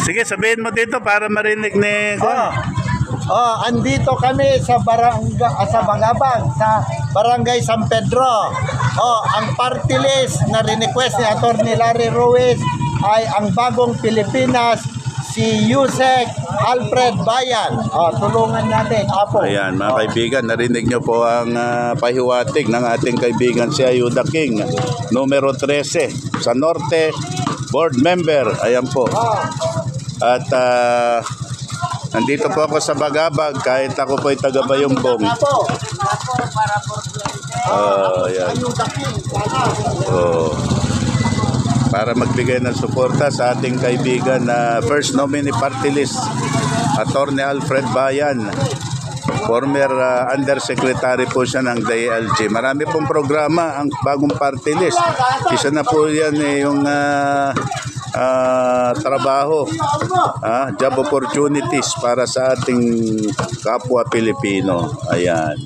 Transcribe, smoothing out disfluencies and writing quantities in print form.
Sige, sabihin mo dito para marinig ni... Andito kami sa Bagabag, sa Barangay San Pedro. Ang party list na request ni Atty. Larry Ruiz ay ang Bagong Pilipinas, si Yusek Alfred Bayan. Tulungan natin, Apo. Ayan, mga kaibigan, narinig nyo po ang pahiwatig ng ating kaibigan si Ayuda King, numero 13, sa Norte, board member. Ayan po. At nandito po ako sa Bagabag, kahit ako po ay taga Bayongbong. Ayan. Para magbigay ng suporta sa ating kaibigan na first nominee party list, Atty. Alfred Bayan. Former undersecretary po siya ng DILG. Marami pong programa ang bagong party list. Isa na po yan yung trabaho, job opportunities para sa ating kapwa Pilipino. Ayan.